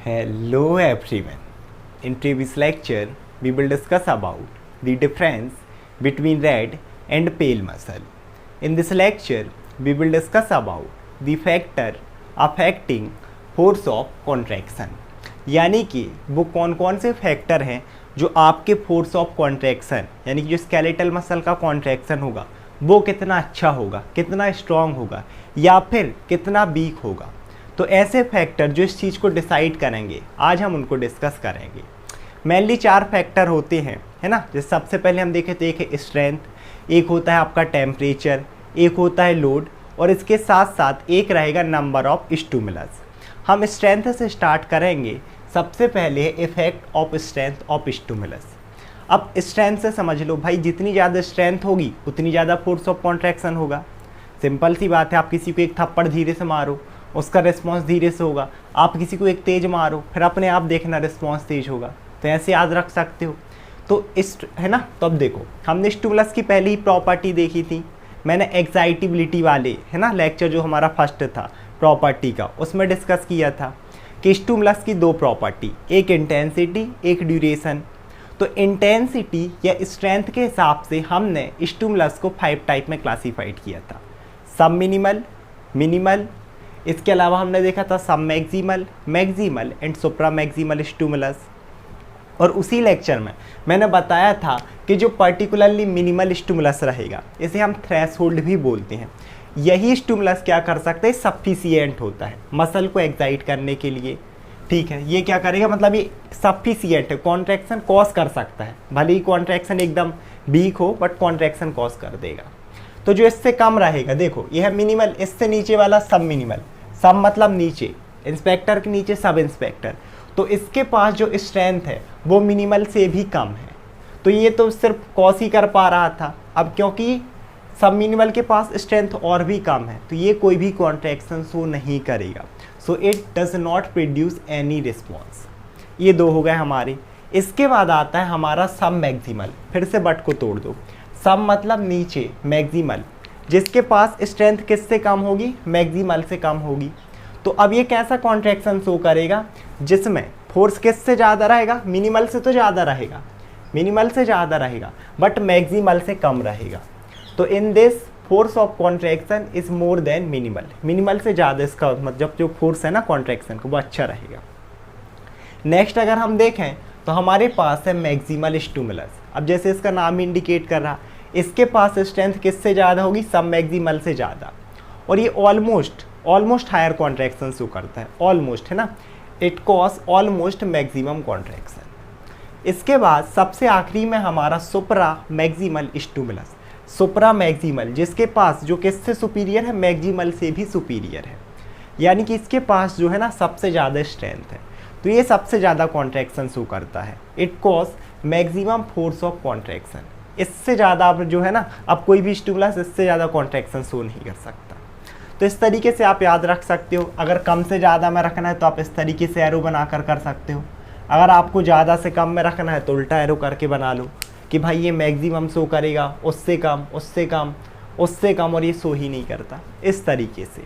Hello everyone. In previous lecture, we will discuss about the difference between red and pale muscle. In this lecture, we will discuss about the factor affecting force of contraction. यानी कि वो कौन कौन से factor हैं जो आपके force of contraction यानी कि जो स्केलेटल मसल का कॉन्ट्रैक्शन होगा वो कितना अच्छा होगा, कितना स्ट्रांग होगा या फिर कितना वीक होगा। तो ऐसे फैक्टर जो इस चीज़ को डिसाइड करेंगे आज हम उनको डिस्कस करेंगे। मेनली 4 फैक्टर होते हैं, है ना। जैसे सबसे पहले हम देखें तो एक है स्ट्रेंथ, एक होता है आपका टेम्परेचर, एक होता है लोड और इसके साथ साथ एक रहेगा नंबर ऑफ स्टिमुलस। हम स्ट्रेंथ से स्टार्ट करेंगे। सबसे पहले है effect of strength of stimulus. अब स्ट्रेंथ से समझ लो भाई, जितनी ज़्यादा स्ट्रेंथ होगी उतनी ज़्यादा फोर्स ऑफ कॉन्ट्रैक्शन होगा। सिंपल सी बात है, आप किसी को एक थप्पड़ धीरे से मारो उसका रिस्पॉन्स धीरे से होगा, आप किसी को एक तेज मारो फिर अपने आप देखना रिस्पॉन्स तेज होगा। तो ऐसे याद रख सकते हो। तो इस है ना। तो अब देखो, हमने स्टिमुलस की पहली ही प्रॉपर्टी देखी थी, मैंने एक्साइटेबिलिटी वाले है ना लेक्चर जो हमारा फर्स्ट था प्रॉपर्टी का उसमें डिस्कस किया था कि स्टिमुलस की 2 प्रॉपर्टी, एक इंटेंसिटी एक ड्यूरेशन। तो इंटेंसिटी या स्ट्रेंथ के हिसाब से हमने स्टिमुलस को 5 टाइप में क्लासीफाइड किया था, सब मिनिमल, मिनिमल, इसके अलावा हमने देखा था सब maximal, maximal and supra maximal stimulus. और उसी लेक्चर में मैंने बताया था कि जो पर्टिकुलरली मिनिमल स्टिमुलस रहेगा इसे हम थ्रेशोल्ड भी बोलते हैं। यही स्टिमुलस क्या कर सकते हैं, सफिशिएंट होता है मसल को एक्साइट करने के लिए। ठीक है, ये क्या करेगा, मतलब ये सफिशिएंट है, कॉन्ट्रैक्शन कॉज कर सकता है। भले ही कॉन्ट्रैक्शन एकदम वीक हो बट कॉन्ट्रैक्शन कॉज कर देगा। तो जो इससे कम रहेगा, देखो यह है मिनिमल, इससे नीचे वाला सब मिनिमल, सब मतलब नीचे, इंस्पेक्टर के नीचे सब इंस्पेक्टर। तो इसके पास जो स्ट्रेंथ है वो मिनिमल से भी कम है। तो ये तो सिर्फ कॉज ही कर पा रहा था। अब क्योंकि सब मिनिमल के पास स्ट्रेंथ और भी कम है तो ये कोई भी कॉन्ट्रैक्शन शो नहीं करेगा। So it does not produce any response. ये 2 हो गए हमारे। इसके बाद आता है हमारा सब मैक्सिमल। फिर से बट को तोड़ दो, सब मतलब नीचे, मैक्सिमल जिसके पास स्ट्रेंथ किससे कम होगी, मैक्सिमल से कम होगी। तो अब ये कैसा कॉन्ट्रैक्शन शो करेगा जिसमें फोर्स किससे ज़्यादा रहेगा, मिनिमल से तो ज़्यादा रहेगा, मिनिमल से ज़्यादा रहेगा बट मैक्सिमल से कम रहेगा। तो in this force of contraction is more than minimal, minimal से ज़्यादा इसका मतलब जो फोर्स है ना कॉन्ट्रैक्शन का वो अच्छा रहेगा। नेक्स्ट अगर हम देखें तो हमारे पास है मैक्सिमल स्टिमुलस। अब जैसे इसका नाम इंडिकेट कर रहा, इसके पास स्ट्रेंथ किससे ज़्यादा होगी, सब मैक्सिमल से ज़्यादा। और ये ऑलमोस्ट हायर कॉन्ट्रैक्शन शो करता है, ऑलमोस्ट, है ना। It cause almost maximum contraction. इसके बाद सबसे आखिरी में हमारा सुप्रा मैक्सिमल स्टिमुलस। सुप्रा मैक्सिमल जिसके पास जो किससे सुपीरियर है, मैक्सिमल से भी सुपीरियर है, यानी कि इसके पास जो है ना सबसे ज़्यादा स्ट्रेंथ है। तो ये सबसे ज़्यादा कॉन्ट्रैक्शन शो करता है। It cause maximum force of contraction. इससे ज़्यादा आप जो है ना, अब कोई भी स्टिमुलस इससे ज़्यादा कॉन्ट्रैक्शन शो नहीं कर सकता। तो इस तरीके से आप याद रख सकते हो। अगर कम से ज़्यादा में रखना है तो आप इस तरीके से एरो बनाकर कर सकते हो। अगर आपको ज़्यादा से कम में रखना है तो उल्टा एरो करके बना लो कि भाई ये मैक्सिमम शो करेगा, उससे कम, उससे कम, उससे कम, और ये शो ही नहीं करता, इस तरीके से।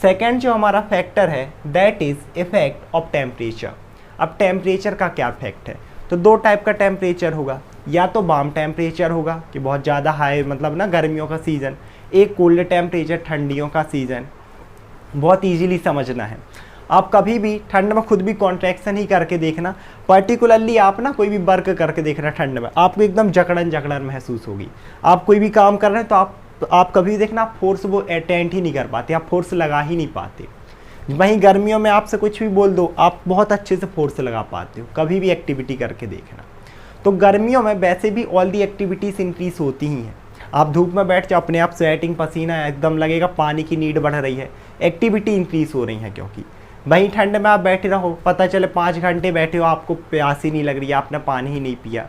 सेकेंड जो हमारा फैक्टर है that is effect of temperature. अब टेम्परेचर का क्या इफेक्ट है, तो 2 टाइप का टेम्परेचर होगा, या तो वार्म टेम्परेचर होगा कि बहुत ज़्यादा हाई मतलब ना गर्मियों का सीज़न, एक कोल्ड टेम्परेचर ठंडियों का सीज़न। बहुत इजीली समझना है। आप कभी भी ठंड में खुद भी कॉन्ट्रैक्शन ही करके देखना, पर्टिकुलरली आप ना कोई भी वर्क करके देखना ठंड में, आपको एकदम जकड़न महसूस होगी। आप कोई भी काम कर रहे हैं तो आप कभी देखना फोर्स वो अटेंड ही नहीं कर पाते, आप फोर्स लगा ही नहीं पाते। वहीं गर्मियों में आपसे कुछ भी बोल दो आप बहुत अच्छे से फोर्स लगा पाते हो, कभी भी एक्टिविटी करके देखना। तो गर्मियों में वैसे भी ऑल दी एक्टिविटीज़ इंक्रीज होती ही हैं। आप धूप में बैठ जाओ, अपने आप स्वेटिंग, पसीना एकदम लगेगा, पानी की नीड बढ़ रही है, एक्टिविटी इंक्रीज हो रही है। क्योंकि वहीं ठंड में आप बैठे रहो, पता चले 5 घंटे बैठे हो, आपको प्यास ही नहीं लग रही है, आपने पानी ही नहीं पिया।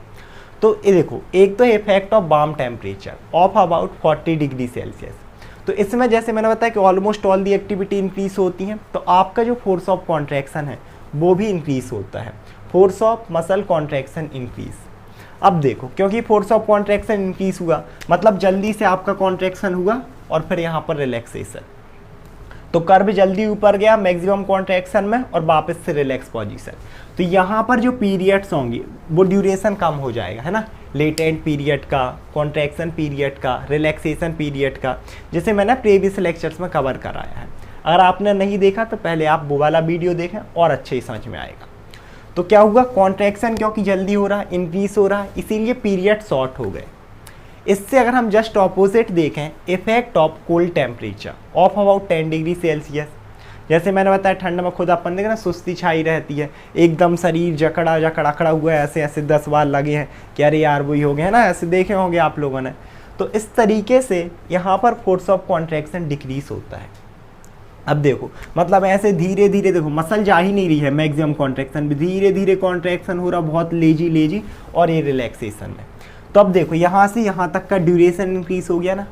तो ये देखो, एक तो effect of warm temperature of about 40 degree Celsius. तो इसमें जैसे मैंने बताया कि almost all the activity increase होती हैं, तो आपका जो फोर्स ऑफ कॉन्ट्रैक्शन है वो भी इंक्रीज होता है, force of muscle contraction increase. अब देखो, क्योंकि फोर्स ऑफ कॉन्ट्रैक्शन इंक्रीज हुआ मतलब जल्दी से आपका कॉन्ट्रैक्शन हुआ और फिर यहाँ पर रिलैक्सेशन। तो कर्व जल्दी ऊपर गया मैक्सिमम कॉन्ट्रैक्शन में और वापस से रिलैक्स पोजीशन। तो यहाँ पर जो पीरियड्स होंगे वो ड्यूरेशन कम हो जाएगा, है ना, लेटेंट पीरियड का, कॉन्ट्रैक्शन पीरियड का, रिलैक्सेशन पीरियड का, जैसे मैंने प्रीवियस लेक्चर्स में कवर कराया है। अगर आपने नहीं देखा तो पहले आप वो वाला वीडियो देखें और अच्छे ही समझ में आएगा। तो क्या हुआ, कॉन्ट्रैक्शन क्योंकि जल्दी हो रहा है, इंक्रीज हो रहा है, इसीलिए पीरियड शॉर्ट हो गए। इससे अगर हम जस्ट ऑपोजिट देखें, effect of cold temperature of about 10 degree Celsius, जैसे मैंने बताया ठंड में खुद अपन देखें ना सुस्ती छाई रहती है, एकदम शरीर जकड़ा जकड़ा हुआ है, ऐसे ऐसे 10 बार लगे हैं कि अरे यार वही हो गए, है ना, ऐसे देखे होंगे आप लोगों ने। तो इस तरीके से यहाँ पर फोर्स ऑफ कॉन्ट्रैक्शन डिक्रीज होता है। अब देखो मतलब ऐसे धीरे धीरे देखो मसल जा ही नहीं रही है, मैक्सिमम कॉन्ट्रैक्शन भी धीरे धीरे कॉन्ट्रैक्शन हो रहा, बहुत लेजी और ये रिलैक्सेशन में। तो अब देखो यहाँ से यहाँ तक का ड्यूरेशन इंक्रीज हो गया ना,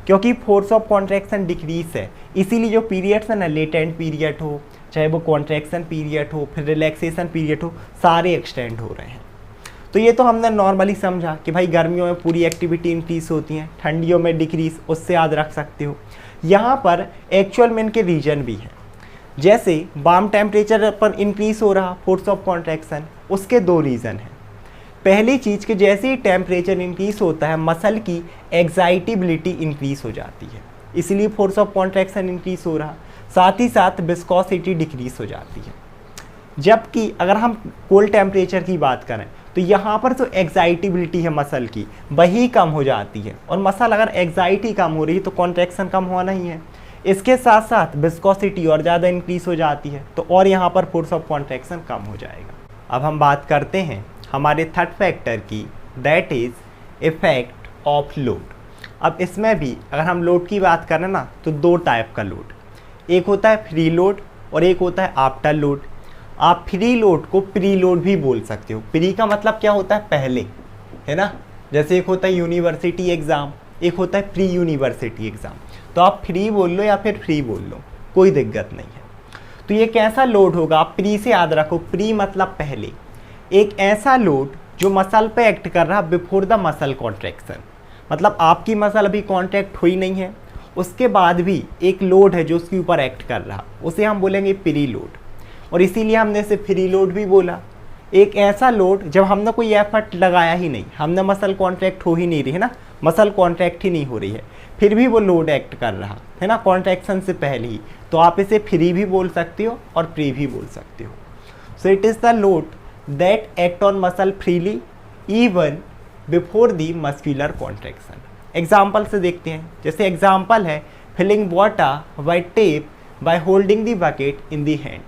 क्योंकि फोर्स ऑफ कॉन्ट्रैक्शन डिक्रीज है, इसीलिए जो पीरियड्स है ना, लेटेंट पीरियड हो, चाहे वो कॉन्ट्रैक्शन पीरियड हो, फिर रिलैक्सेशन पीरियड हो, सारे एक्सटेंड हो रहे हैं। तो ये तो हमने नॉर्मली समझा कि भाई गर्मियों में पूरी एक्टिविटी इंक्रीज होती है, ठंडियों में डिक्रीज, उससे याद रख सकते हो। यहाँ पर एक्चुअल में इनके रीजन भी है, जैसे वार्म टेम्परेचर पर इंक्रीज हो रहा फोर्स ऑफ कॉन्ट्रैक्शन, उसके 2 रीज़न हैं। पहली चीज़ कि जैसे ही टेम्परेचर इंक्रीज होता है मसल की एक्साइटेबिलिटी इंक्रीज हो जाती है, इसलिए फोर्स ऑफ कॉन्ट्रैक्शन इंक्रीज हो रहा, साथ ही साथ विस्कोसिटी डिक्रीज हो जाती है। जबकि अगर हम कोल्ड टेम्परेचर की बात करें तो यहाँ पर जो एक्साइटेबिलिटी है मसल की वही कम हो जाती है, और मसल अगर एक्साइटी कम हो रही है तो कॉन्ट्रैक्शन कम हुआ नहीं है, इसके साथ साथ विस्कोसिटी और ज़्यादा इंक्रीज हो जाती है, तो और यहाँ पर फोर्स ऑफ कॉन्ट्रैक्शन कम हो जाएगा। अब हम बात करते हैं हमारे थर्ड फैक्टर की, that is effect of load. अब इसमें भी अगर हम लोड की बात करें ना तो 2 टाइप का लोड, एक होता है फ्री लोड और एक होता है आफ्टर लोड। आप फ्री लोड को प्री लोड भी बोल सकते हो। प्री का मतलब क्या होता है, पहले, है ना, जैसे एक होता है यूनिवर्सिटी एग्ज़ाम, एक होता है प्री यूनिवर्सिटी एग्ज़ाम। तो आप फ्री बोल लो या फिर फ्री बोल लो, कोई दिक्कत नहीं है। तो ये कैसा लोड होगा, आप प्री से याद रखो, प्री मतलब पहले, एक ऐसा लोड जो मसल पे एक्ट कर रहा बिफोर द मसल कॉन्ट्रैक्शन, मतलब आपकी मसल अभी कॉन्ट्रैक्ट हुई नहीं है, उसके बाद भी एक लोड है जो उसके ऊपर एक्ट कर रहा, उसे हम बोलेंगे प्री लोड, और इसीलिए हमने इसे फ्री लोड भी बोला। एक ऐसा लोड जब हमने कोई एफर्ट लगाया ही नहीं, हमने मसल कॉन्ट्रैक्ट हो ही नहीं रही है ना, मसल कॉन्ट्रैक्ट ही नहीं हो रही है, फिर भी वो लोड एक्ट कर रहा है ना कॉन्ट्रैक्शन से पहले ही, तो आप इसे फ्री भी बोल सकते हो और प्री भी बोल सकते हो। So it is the load that act on muscle freely even before the muscular contraction. Example से देखते हैं, जैसे एग्जाम्पल है filling water by tap by holding the bucket in the hand.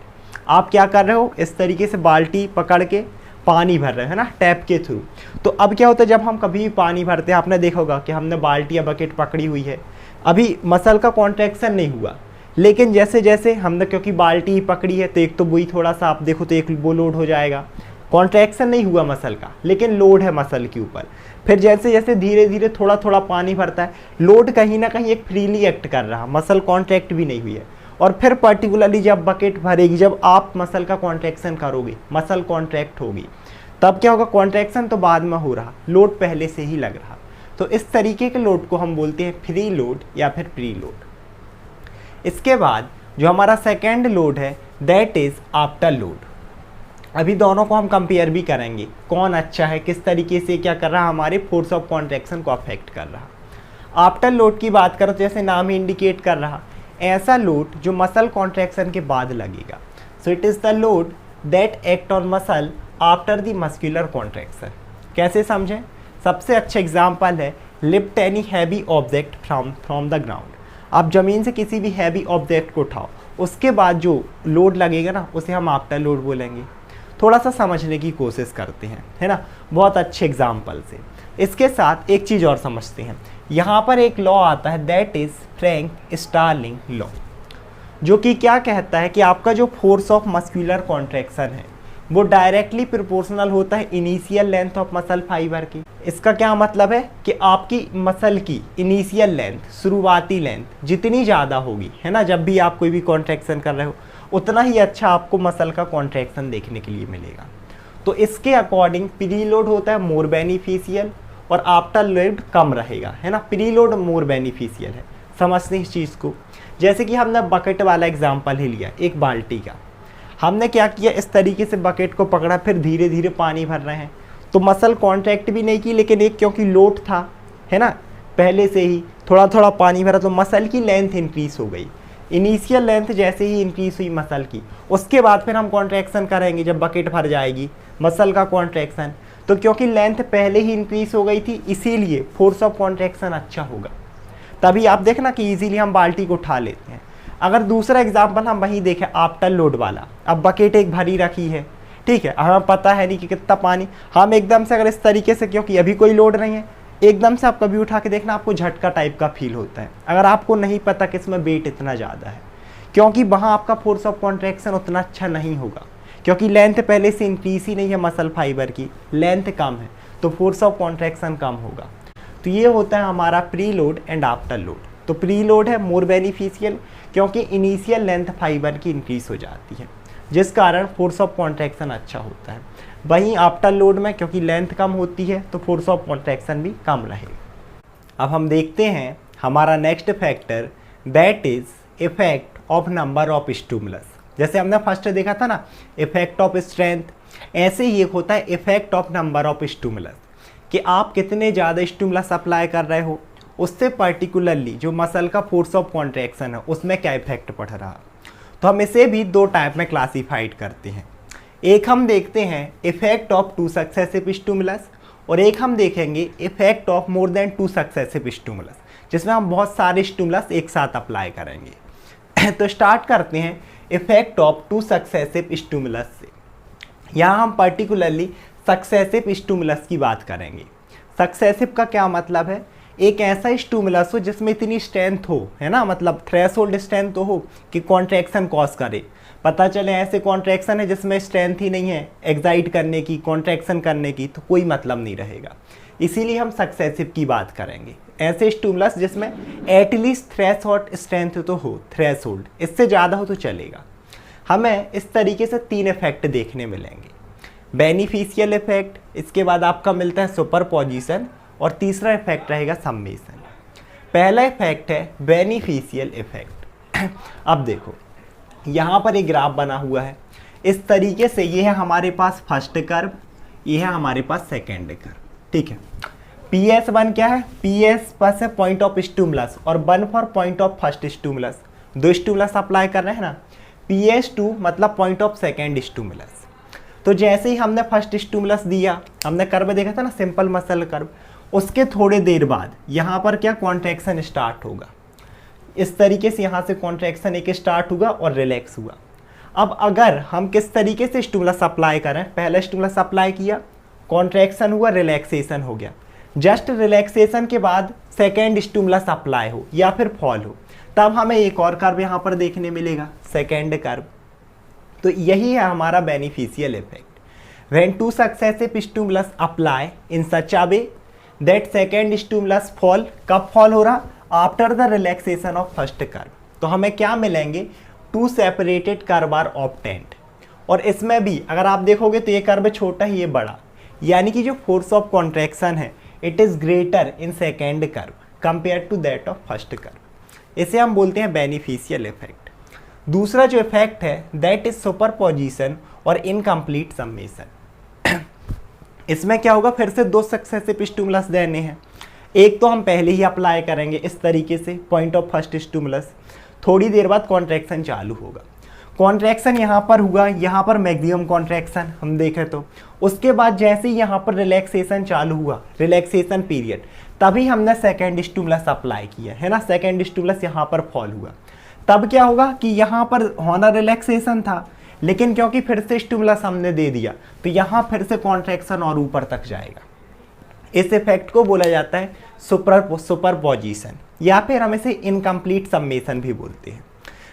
आप क्या कर रहे हो, इस तरीके से बाल्टी पकड़ के पानी भर रहे हो, है ना, टैप के थ्रू। तो अब क्या होता है, जब हम कभी भी पानी भरते हैं, आपने देखा होगा कि हमने बाल्टी या बकेट पकड़ी हुई है, अभी मसल का कॉन्ट्रैक्शन नहीं हुआ, लेकिन जैसे जैसे हमने क्योंकि बाल्टी ही पकड़ी है तो एक तो वही थोड़ा सा आप देखो तो एक वो लोड हो जाएगा, कॉन्ट्रैक्शन नहीं हुआ मसल का लेकिन लोड है मसल के ऊपर। फिर जैसे जैसे धीरे धीरे थोड़ा थोड़ा पानी भरता है, लोड कहीं ना कहीं एक फ्रीली एक्ट कर रहा, मसल कॉन्ट्रैक्ट भी नहीं हुई है। और फिर पर्टिकुलरली जब बकेट भरेगी, जब आप मसल का कॉन्ट्रैक्शन करोगे, मसल कॉन्ट्रैक्ट होगी, तब क्या होगा, कॉन्ट्रैक्शन तो बाद में हो रहा, लोड पहले से ही लग रहा। तो इस तरीके के लोड को हम बोलते हैं फ्री लोड या फिर प्री लोड। इसके बाद जो हमारा सेकेंड लोड है दैट इज़ आफ्टर लोड। अभी दोनों को हम कंपेयर भी करेंगे, कौन अच्छा है, किस तरीके से क्या कर रहा, हमारे फोर्स ऑफ कॉन्ट्रैक्शन को अफेक्ट कर रहा। आफ्टर लोड की बात करो तो जैसे नाम ही इंडिकेट कर रहा, ऐसा लोड जो मसल कॉन्ट्रैक्शन के बाद लगेगा। सो it is the load that act on muscle after the muscular contraction. कैसे समझें, सबसे अच्छा एग्जाम्पल है lift any heavy object from the ground. आप ज़मीन से किसी भी हैवी ऑब्जेक्ट को उठाओ, उसके बाद जो लोड लगेगा ना उसे हम आफ्टर लोड बोलेंगे। थोड़ा सा समझने की कोशिश करते हैं, है ना, बहुत अच्छे एग्जाम्पल से। इसके साथ एक चीज़ और समझते हैं, यहाँ पर एक लॉ आता है that is Frank Starling law, जो कि क्या कहता है कि आपका जो फोर्स ऑफ मस्कुलर कॉन्ट्रैक्शन है वो डायरेक्टली प्रोपोर्शनल होता है initial length of muscle fibre की। इसका क्या मतलब है कि आपकी मसल की इनिशियल लेंथ, शुरुआती लेंथ जितनी ज़्यादा होगी, है ना, जब भी आप कोई भी कॉन्ट्रैक्शन कर रहे हो, उतना ही अच्छा आपको मसल का कॉन्ट्रैक्शन देखने के लिए मिलेगा। तो इसके अकॉर्डिंग प्री लोड होता है मोर बेनिफिशियल और आफ्टर लोड कम रहेगा, है ना, प्री लोड मोर बेनिफिशियल है। समझते हैं इस चीज़ को। जैसे कि हमने बकेट वाला एग्जाम्पल ही लिया, एक बाल्टी का, हमने क्या किया, इस तरीके से बकेट को पकड़ा, फिर धीरे धीरे पानी भर रहे हैं, तो मसल कॉन्ट्रैक्ट भी नहीं की, लेकिन एक क्योंकि लोड था, है ना, पहले से ही थोड़ा थोड़ा पानी भरा, तो मसल की लेंथ इंक्रीज हो गई। इनिशियल लेंथ जैसे ही इंक्रीज हुई मसल की, उसके बाद फिर हम कॉन्ट्रैक्शन करेंगे जब बकेट भर जाएगी, मसल का कॉन्ट्रैक्शन। तो क्योंकि लेंथ पहले ही इंक्रीज हो गई थी, इसीलिए फोर्स ऑफ कॉन्ट्रैक्शन अच्छा होगा। तभी आप देखना कि इजीली हम बाल्टी को उठा लेते हैं। अगर दूसरा एग्जाम्पल हम वहीं देखें, आफ्टर लोड वाला, अब बकेट एक भरी रखी है, ठीक है, हमें पता है नहीं कि कितना पानी, हम एकदम से अगर इस तरीके से, क्योंकि अभी कोई लोड नहीं है, एकदम से आप कभी उठा के देखना, आपको झटका टाइप का फील होता है, अगर आपको नहीं पता कि इसमें वेट इतना ज़्यादा है, क्योंकि वहाँ आपका फोर्स ऑफ कॉन्ट्रैक्शन उतना अच्छा नहीं होगा, क्योंकि लेंथ पहले से इंक्रीज ही नहीं है, मसल फाइबर की लेंथ कम है, तो फोर्स ऑफ कॉन्ट्रैक्शन कम होगा। तो ये होता है हमारा pre load and after load. तो प्री लोड है मोर बेनिफिशियल, क्योंकि इनिशियल लेंथ फाइबर की इंक्रीज हो जाती है, जिस कारण फोर्स ऑफ कॉन्ट्रैक्शन अच्छा होता है। वहीं आफ्टर लोड में क्योंकि लेंथ कम होती है, तो फोर्स ऑफ कॉन्ट्रैक्शन भी कम रहेगा। अब हम देखते हैं हमारा next factor, that is effect of number of stimulus. जैसे हमने फर्स्ट देखा था ना, इफेक्ट ऑफ स्ट्रेंथ, ऐसे ही एक होता है effect of number of stimulus, कि आप कितने ज़्यादा स्टिमुलस अप्लाई कर रहे हो, उससे पर्टिकुलरली जो मसल का फोर्स ऑफ कॉन्ट्रैक्शन है उसमें क्या इफेक्ट पड़ रहा। तो हम इसे भी दो टाइप में क्लासीफाइड करते हैं। एक हम देखते हैं इफेक्ट ऑफ 2 सक्सेसिव स्टिमुलस, और एक हम देखेंगे effect of more than 2 successive stimulus, जिसमें हम बहुत सारे स्टिमुलस एक साथ अप्लाई करेंगे। तो स्टार्ट करते हैं इफेक्ट ऑफ 2 सक्सेसिव स्टिमुलस से। यहाँ हम पर्टिकुलरली सक्सेसिव स्टिमुलस की बात करेंगे। सक्सेसिव का क्या मतलब है, एक ऐसा स्टिमुलस हो जिसमें इतनी स्ट्रेंथ हो, है ना, मतलब थ्रेशोल्ड स्ट्रेंथ तो हो कि कॉन्ट्रैक्शन कॉज करे। पता चले ऐसे कॉन्ट्रैक्शन है जिसमें स्ट्रेंथ ही नहीं है एक्साइट करने की, कॉन्ट्रैक्शन करने की, तो कोई मतलब नहीं रहेगा। इसीलिए हम सक्सेसिव की बात करेंगे, ऐसे स्टिमुलस जिसमें एटलीस्ट थ्रेशोल्ड स्ट्रेंथ तो हो, थ्रेशोल्ड, इससे ज़्यादा हो तो चलेगा। हमें इस तरीके से 3 इफेक्ट देखने मिलेंगे, बेनिफिशियल इफेक्ट, इसके बाद आपका मिलता है सुपरपोजिशन, और तीसरा इफेक्ट रहेगा सम्मेशन। पहला इफेक्ट है बेनिफिशियल इफेक्ट। अब देखो यहाँ पर एक ग्राफ बना हुआ है इस तरीके से, ये है हमारे पास फर्स्ट कर्व, ये है हमारे पास सेकेंड कर्व, ठीक है। PS1 क्या है, PS पास है पॉइंट ऑफ स्टिमुलस, और 1 for point of first stimulus, 2 stimulus apply कर रहे हैं ना। PS2 मतलब पॉइंट ऑफ सेकेंड स्टिमुलस। तो जैसे ही हमने फर्स्ट स्टिमुलस दिया, हमने कर्व देखा था ना, सिंपल मसल कर्व, उसके थोड़े देर बाद यहाँ पर क्या कॉन्ट्रैक्शन स्टार्ट होगा, इस तरीके से यहाँ से कॉन्ट्रैक्शन एक स्टार्ट हुआ और रिलैक्स हुआ। अब अगर हम किस तरीके से स्टिमुलस अप्लाई करें, पहला स्टिमुलस अप्लाई किया, कॉन्ट्रैक्शन हुआ, रिलैक्सेशन हो गया, जस्ट रिलैक्सेशन के बाद सेकेंड स्टिमुलस अप्लाई हो या फिर फॉल हो, तब हमें एक और कर्व यहाँ पर देखने मिलेगा, सेकेंड कर्व। तो यही है हमारा beneficial effect. When 2 successive stimulus apply in such a way that second stimulus fall, कब फॉल हो रहा, after the relaxation of first curve. तो हमें क्या मिलेंगे, 2 सेपरेटेड कर्व आर ऑब्टेन्ड। और इसमें भी अगर आप देखोगे तो ये कर्व छोटा है, ये बड़ा, यानी कि जो फोर्स ऑफ कॉन्ट्रैक्शन है it is greater in second curve compare to that of first curve. इसे हम बोलते हैं बेनिफिशियल इफेक्ट। दूसरा जो इफेक्ट है दैट इज सुपरपोजिशन और इनकम्प्लीट सम्मेशन। इसमें क्या होगा, फिर से 2 सक्सेसिव स्टिमुलस देने हैं, एक तो हम पहले ही अप्लाई करेंगे इस तरीके से पॉइंट ऑफ फर्स्ट स्टिमुलस, थोड़ी देर बाद कॉन्ट्रैक्शन चालू होगा, कॉन्ट्रैक्शन यहाँ पर हुआ, यहाँ पर मैक्सिमम कॉन्ट्रैक्शन हम देखें तो, उसके बाद जैसे ही यहाँ पर रिलैक्सेशन चालू हुआ, रिलैक्सेशन पीरियड, तभी हमने सेकेंड स्टिमुलस अप्लाई किया है ना, सेकेंड स्टिमुलस यहाँ पर फॉल हुआ। तब क्या होगा कि यहाँ पर होना रिलैक्सेशन था, लेकिन क्योंकि फिर से स्टिमुलस हमने दे दिया तो यहाँ फिर से कॉन्ट्रैक्शन और ऊपर तक जाएगा। इस इफेक्ट को बोला जाता है सुपरपोजिशन, या फिर हम इसे इनकम्प्लीट सम्मेशन भी बोलते हैं।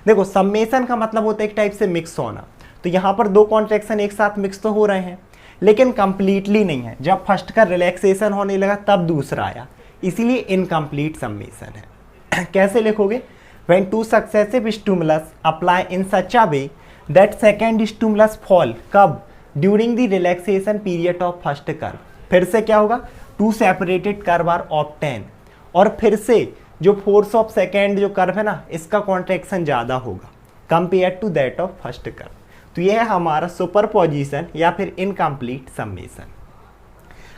देखो सम्मेशन का मतलब होता है एक टाइप से मिक्स होना, तो यहाँ पर 2 कॉन्ट्रैक्शन एक साथ मिक्स तो हो रहे हैं लेकिन कंप्लीटली नहीं है, जब फर्स्ट का रिलैक्सेशन होने लगा तब दूसरा आया, इसीलिए इनकम्प्लीट सम्मेशन है। कैसे लिखोगे, when 2 successive stimulus apply in such a way that second stimulus fall, कब, during the relaxation period of first curve. फिर से क्या होगा, 2 सेपरेटेड कर्व आर ऑब्टेन, और फिर से जो फोर्स ऑफ सेकेंड जो कर्व है ना, इसका कॉन्ट्रैक्शन ज़्यादा होगा compare to that of first curve. तो यह है हमारा सुपरपोजिशन या फिर इनकम्प्लीट सम्मेशन।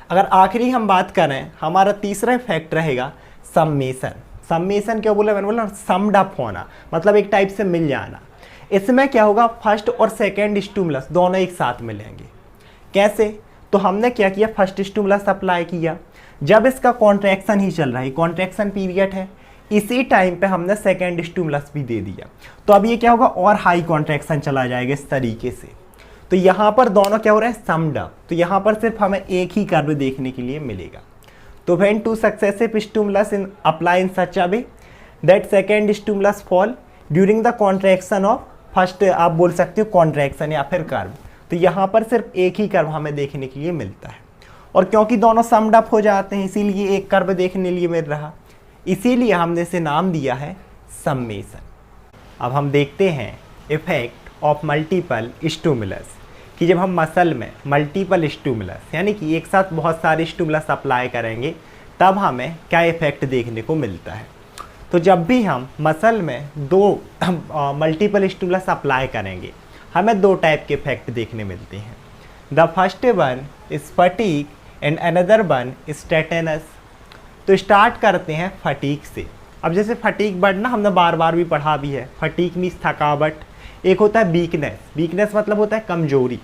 अगर आखिरी हम बात करें, हमारा तीसरा इफेक्ट रहेगा सम्मेशन। सम्मेशन क्या बोला मैंने, बोला समड अप होना, मतलब एक टाइप से मिल जाना। इसमें क्या होगा, फर्स्ट और सेकेंड स्टिमुलस दोनों एक साथ मिलेंगे। कैसे, तो हमने क्या किया, फर्स्ट स्टिमुलस अप्लाई किया, जब इसका कॉन्ट्रैक्शन ही चल रहा है, कॉन्ट्रैक्शन पीरियड है, इसी टाइम पे हमने सेकेंड स्टिमुलस भी दे दिया, तो अब ये क्या होगा, और हाई कॉन्ट्रैक्शन चला जाएगा इस तरीके से। तो यहाँ पर दोनों क्या हो रहा है, समड अप। तो यहाँ पर सिर्फ हमें एक ही कर्व देखने के लिए मिलेगा। तो when two successive stimulus in apply in such a way that second stimulus fall during the contraction of first, आप बोल सकते हो कॉन्ट्रैक्शन या फिर कर्व। तो यहाँ पर सिर्फ एक ही कर्व हमें देखने के लिए मिलता है, और क्योंकि दोनों समड अप हो जाते हैं इसीलिए एक कर्व देखने के लिए मिल रहा, इसीलिए हमने इसे नाम दिया है सम्मेशन। अब हम देखते हैं इफेक्ट ऑफ मल्टीपल स्टिमुलस, कि जब हम मसल में मल्टीपल स्टिमुलस यानी कि एक साथ बहुत सारे स्टिमुलस अप्लाई करेंगे तब हमें क्या इफेक्ट देखने को मिलता है। तो जब भी हम मसल में दो मल्टीपल स्टिमुलस अप्लाई करेंगे हमें दो टाइप के इफेक्ट देखने मिलते हैं। The first one is fatigue and another one is tetanus. तो स्टार्ट करते हैं फटीग से। अब जैसे फटीग वर्ड ना हमने बार बार भी पढ़ा भी है, फटीग मीन्स थकावट, एक होता है वीकनेस, वीकनेस मतलब होता है कमजोरी,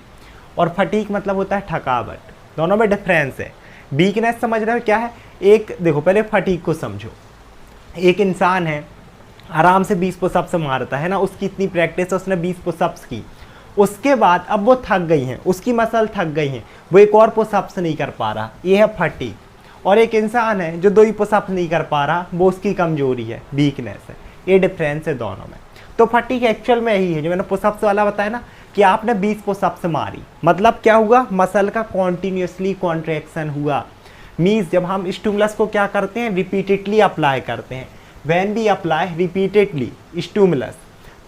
और फटीग मतलब होता है थकावट, दोनों में डिफरेंस है। वीकनेस समझ रहे हो क्या है, एक देखो पहले फटीग को समझो, एक इंसान है आराम से 20 पुशअप्स मारता है ना, उसकी इतनी प्रैक्टिस है, उसने 20 पुशअप्स की, उसके बाद अब वो थक गई हैं, उसकी मसल थक गई हैं, वो एक और पुशअप्स नहीं कर पा रहा, ये है फटीग। और एक इंसान है जो 2 ही पुशअप्स नहीं कर पा रहा, वो उसकी कमजोरी है, वीकनेस है। ये डिफरेंस है दोनों में। तो फटीग एक्चुअल में यही है जो मैंने पुशअप्स वाला बताया ना, कि आपने 20 पुशअप्स मारी, मतलब क्या हुआ, मसल का कॉन्टिन्यूसली कॉन्ट्रैक्शन हुआ। मीन्स जब हम स्टिमुलस को क्या करते हैं, रिपीटेडली अप्लाई करते हैं, when we apply repeatedly stimulus,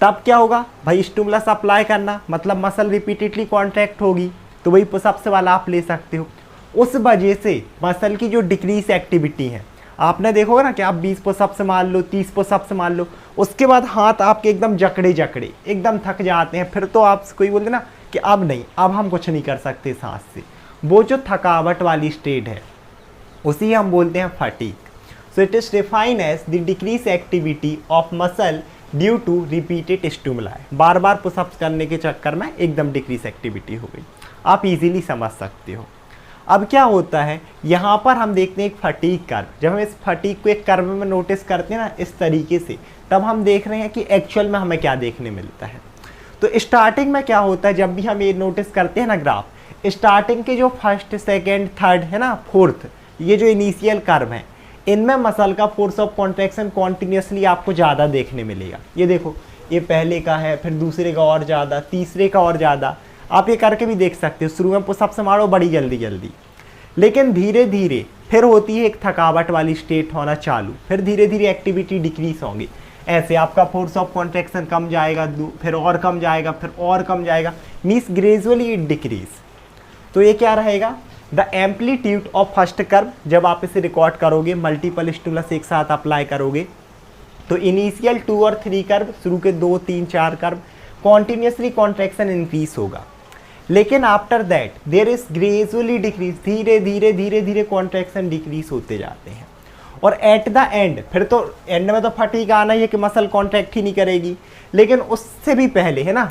तब क्या होगा भाई, स्टिमुलस अप्लाई करना मतलब मसल रिपीटेडली कॉन्ट्रैक्ट होगी, तो वही पुशअप्स वाला आप ले सकते हो। उस वजह से मसल की जो डिक्रीज एक्टिविटी है, आपने देखोगे ना कि आप 20 पुशअप्स मार लो, 30 पुशअप्स मार लो, उसके बाद हाथ आपके एकदम जकड़े जकड़े एकदम थक जाते हैं, फिर तो आप कोई बोलते ना कि अब नहीं, अब हम कुछ नहीं कर सकते सांस से, वो जो थकावट वाली स्टेट है उसी हम बोलते हैं fatigue. So it is defined as the decrease activity of muscle due to repeated stimuli. बार बार पुशअप्स करने के चक्कर में एकदम डिक्रीज एक्टिविटी हो गई, आप इजीली समझ सकते हो। अब क्या होता है, यहाँ पर हम देखते हैं एक फटीग कर्व। जब हम इस फटीग को एक कर्व में नोटिस करते हैं ना इस तरीके से, तब हम देख रहे हैं कि एक्चुअल में हमें क्या देखने मिलता है। तो स्टार्टिंग में क्या होता है, जब भी हम ये नोटिस करते हैं ना ग्राफ, स्टार्टिंग के जो फर्स्ट सेकेंड थर्ड है ना फोर्थ, ये जो इनिशियल कर्व है, इनमें मसल का फोर्स ऑफ कॉन्ट्रैक्शन कॉन्टिन्यूसली आपको ज़्यादा देखने मिलेगा। ये देखो, ये पहले का है, फिर दूसरे का और ज़्यादा, तीसरे का और ज़्यादा, आप ये करके भी देख सकते हो। शुरू में पुशअप्स मारो बड़ी जल्दी जल्दी, लेकिन धीरे धीरे फिर होती है एक थकावट वाली स्टेट होना चालू, फिर धीरे धीरे एक्टिविटी डिक्रीज होंगी, ऐसे आपका फोर्स ऑफ कॉन्ट्रैक्शन कम जाएगा, फिर और कम जाएगा, फिर और कम जाएगा, मीन्स ग्रेजुअली इट डिक्रीज। तो ये क्या रहेगा, the amplitude of first curve. जब आप इसे रिकॉर्ड करोगे, मल्टीपल स्टिमुलस एक साथ अप्लाई करोगे, तो इनिशियल 2 और 3 कर्व, शुरू के 2, 3, 4 कर्व कॉन्टिन्यूसली कॉन्ट्रैक्शन इंक्रीज होगा, लेकिन after that there is gradually decrease, धीरे धीरे धीरे धीरे कॉन्ट्रैक्शन डिक्रीज होते जाते हैं। और एट द एंड, फिर तो एंड में तो फटीग आना ही है कि मसल कॉन्ट्रैक्ट ही नहीं करेगी, लेकिन उससे भी पहले है ना,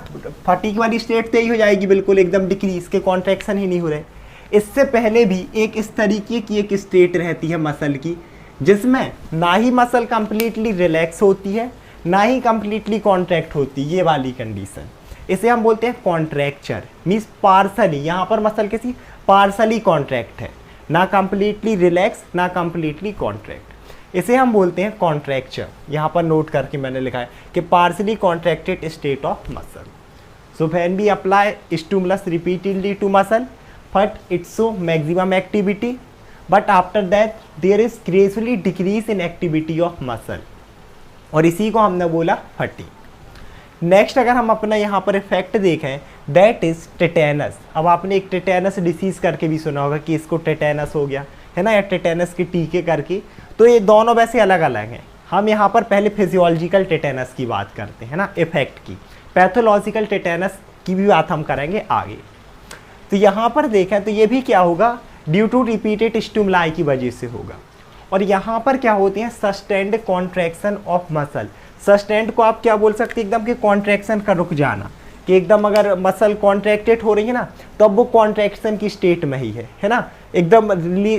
फटीग वाली स्टेट तो ही हो जाएगी बिल्कुल एकदम डिक्रीज के, कॉन्ट्रैक्शन ही नहीं हो रहे। इससे पहले भी एक इस तरीके की एक स्टेट रहती है मसल की, जिसमें ना ही मसल कंप्लीटली रिलैक्स होती है, ना ही कंप्लीटली कॉन्ट्रैक्ट होती, ये वाली कंडीशन, इसे हम बोलते हैं कॉन्ट्रैक्चर। मीन्स पार्सली, यहाँ पर मसल किसी पार्सली कॉन्ट्रैक्ट है, ना कंप्लीटली रिलैक्स ना कंप्लीटली कॉन्ट्रैक्ट, इसे हम बोलते हैं कॉन्ट्रैक्चर। यहाँ पर नोट करके मैंने लिखा है कि partially contracted state of muscle. So when we apply stimulus repeatedly to muscle, but it show maximum activity, but after that there is gradually decrease in activity of muscle, और इसी को हमने बोला फटीग। नेक्स्ट अगर हम अपना यहाँ पर इफेक्ट देखें, दैट इज टेटेनस। अब आपने एक टेटेनस डिसीज करके भी सुना होगा कि इसको टेटेनस हो गया है ना, या टेटेनस के टीके करके। तो ये दोनों वैसे अलग अलग हैं, हम यहाँ पर पहले फिजियोलॉजिकल टेटेनस की बात करते हैं ना, इफेक्ट की। पैथोलॉजिकल टेटेनस की भी बात हम करेंगे आगे। तो यहाँ पर देखें तो ये भी क्या होगा, ड्यू टू रिपीटेड स्टिमुलाई की वजह से होगा। और यहाँ पर क्या होते हैं, sustained contraction of muscle. Sustained को आप क्या बोल सकते हैं, एकदम कि कॉन्ट्रैक्शन का रुक जाना, कि एकदम अगर मसल कॉन्ट्रैक्टेड हो रही है ना, तो अब वो कॉन्ट्रैक्शन की स्टेट में ही है ना, एकदम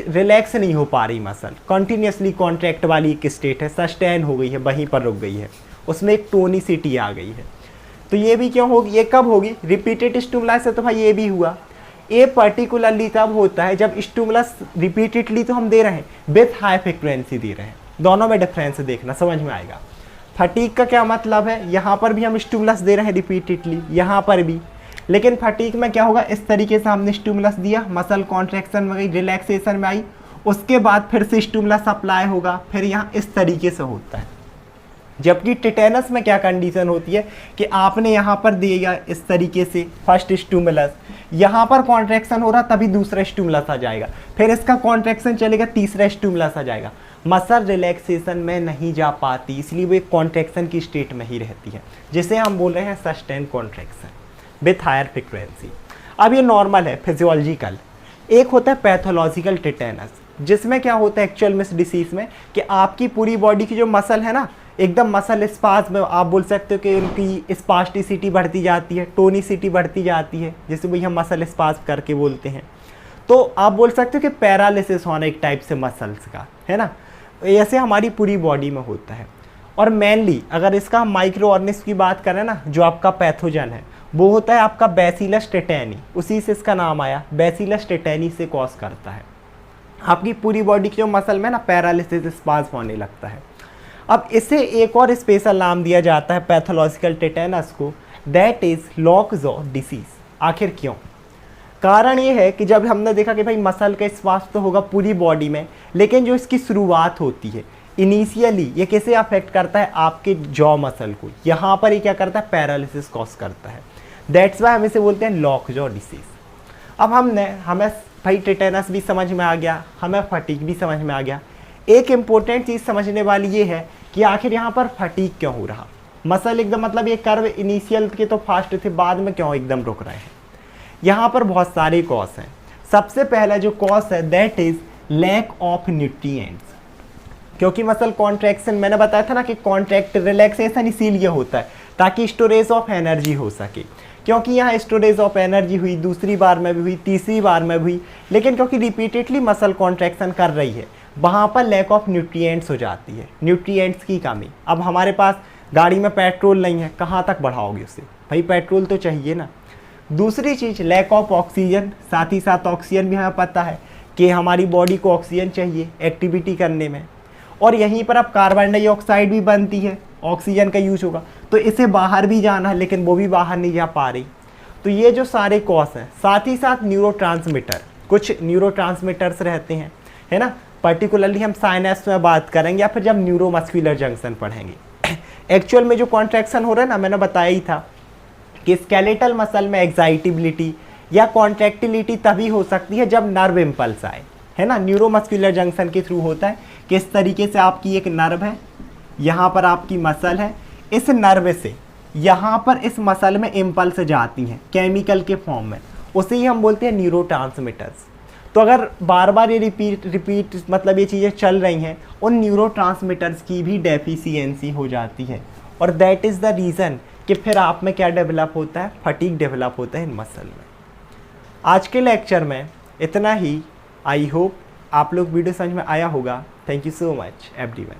रिलैक्स नहीं हो पा रही मसल, कंटिन्यूसली कॉन्ट्रैक्ट वाली एक स्टेट है, सस्टेन हो गई है, वहीं पर रुक गई है, उसमें एक टोनिसिटी आ गई है। तो ये भी क्यों होगी, ये कब होगी, रिपीटेड स्टिमुलस से। तो भाई ये भी हुआ। ये पर्टिकुलरली तब होता है जब स्टिमुलस रिपीटेडली तो हम दे रहे हैं, विथ हाई फ्रिक्वेंसी दे रहे हैं। दोनों में डिफरेंस देखना, समझ में आएगा। फटीग का क्या मतलब है, यहाँ पर भी हम स्टिमुलस दे रहे हैं रिपीटेडली, यहाँ पर भी, लेकिन फटीग में क्या होगा, इस तरीके से हमने स्टिमुलस दिया, मसल कॉन्ट्रैक्शन में गई, रिलैक्सेशन में आई, उसके बाद फिर से स्टिमुलस अप्लाई होगा, फिर यहाँ इस तरीके से होता है। जबकि टिटेनस में क्या कंडीशन होती है कि आपने यहाँ पर दिया इस तरीके से फर्स्ट स्टिमुलस, यहाँ पर कॉन्ट्रैक्शन हो रहा तभी दूसरा स्टिमुलस आ जाएगा, फिर इसका कॉन्ट्रैक्शन चलेगा, तीसरा स्टिमुलस आ जाएगा। मसल रिलैक्सेशन में नहीं जा पाती, इसलिए वो एक कॉन्ट्रैक्शन की स्टेट में ही रहती है, जिसे हम बोल रहे हैं sustain contraction with higher frequency. अब ये नॉर्मल है, फिजियोलॉजिकल। एक होता है पैथोलॉजिकल टिटेनस, जिसमें क्या होता है एक्चुअल में इस डिसीज में कि आपकी पूरी बॉडी की जो मसल है ना, एकदम मसल स्पाज में आप बोल सकते हो कि उनकी स्पास्टिसिटी बढ़ती जाती है, टोनिसिटी बढ़ती जाती है, जिसे वही हम मसल स्पाज करके बोलते हैं। तो आप बोल सकते हो कि पैरालिसिस होना एक टाइप से मसल्स का, है ना, ऐसे हमारी पूरी बॉडी में होता है। और मेनली अगर इसका हम माइक्रो ऑर्गेनिज्म की बात करें ना, जो आपका पैथोजन है वो होता है आपका बैसिलस टेटेनी, उसी से इसका नाम आया, बैसिलस टेटेनी से कॉज करता है। आपकी पूरी बॉडी की जो मसल में ना पैरालिसिस स्पाज होने लगता है। अब इसे एक और स्पेशल नाम दिया जाता है पैथोलॉजिकल टेटेनस को, दैट इज लॉकजॉ डिसीज। आखिर क्यों, कारण ये है कि जब हमने देखा कि भाई मसल का स्वास्थ्य तो होगा पूरी बॉडी में, लेकिन जो इसकी शुरुआत होती है इनिशियली, ये कैसे अफेक्ट करता है आपके जॉ मसल को, यहाँ पर ये क्या करता है, पैरालिसिस कॉज करता है। दैट्स वाई हम इसे बोलते हैं लॉकजॉ डिसीज। अब हमें भाई टेटेनस भी समझ में आ गया, हमें फटीग भी समझ में आ गया। एक इम्पोर्टेंट चीज़ समझने वाली ये है कि आखिर यहाँ पर फटीग क्यों हो रहा, मसल एकदम मतलब ये कर्व इनिशियल के तो फास्ट थे, बाद में क्यों एकदम रुक रहे हैं। यहाँ पर बहुत सारे कॉज हैं। सबसे पहला जो कॉज है that is lack of nutrients, क्योंकि मसल कॉन्ट्रैक्शन मैंने बताया था ना कि कॉन्ट्रैक्ट रिलैक्सेशन इसीलिए होता है ताकि स्टोरेज ऑफ एनर्जी हो सके, क्योंकि यहाँ स्टोरेज ऑफ एनर्जी हुई, दूसरी बार में भी हुई, तीसरी बार में भी हुई, लेकिन क्योंकि रिपीटेडली मसल कॉन्ट्रैक्शन कर रही है, वहाँ पर लैक ऑफ न्यूट्रिएंट्स हो जाती है, न्यूट्रिएंट्स की कमी। अब हमारे पास गाड़ी में पेट्रोल नहीं है, कहाँ तक बढ़ाओगे उसे, भाई पेट्रोल तो चाहिए ना। दूसरी चीज़ लैक ऑफ ऑक्सीजन, साथ ही साथ ऑक्सीजन भी हमें पता है कि हमारी बॉडी को ऑक्सीजन चाहिए एक्टिविटी करने में, और यहीं पर अब कार्बन डाइऑक्साइड भी बनती है, ऑक्सीजन का यूज होगा, तो इसे बाहर भी जाना है, लेकिन वो भी बाहर नहीं जा पा रही। तो ये जो सारे कॉज हैं, साथ ही साथ न्यूरोट्रांसमीटर, कुछ न्यूरोट्रांसमीटर्स रहते हैं, है ना, पर्टिकुलरली हम साइनस में बात करेंगे या फिर जब न्यूरोमस्कुलर जंक्शन पढ़ेंगे। एक्चुअल में जो कॉन्ट्रैक्शन हो रहा है ना, मैंने बताया ही था कि स्केलेटल मसल में एक्साइटिबिलिटी या कॉन्ट्रैक्टिलिटी तभी हो सकती है जब नर्व इम्पल्स आए, है ना, न्यूरोमस्कुलर जंक्शन के थ्रू होता है। किस तरीके से आपकी एक नर्व है, यहाँ पर आपकी मसल है, इस नर्व से यहाँ पर इस मसल में इम्पल्स जाती हैं केमिकल के फॉर्म में, उसे ही हम बोलते हैं न्यूरोट्रांसमीटर्स। तो अगर बार बार ये रिपीट मतलब ये चीज़ें चल रही हैं, उन न्यूरोट्रांसमीटर्स की भी डेफिशिएंसी हो जाती है, और दैट इज़ द रीज़न कि फिर आप में क्या डेवलप होता है, फटीग डेवलप होता है इन मसल में। आज के लेक्चर में इतना ही। आई होप आप लोग वीडियो समझ में आया होगा। Thank you so much everyone.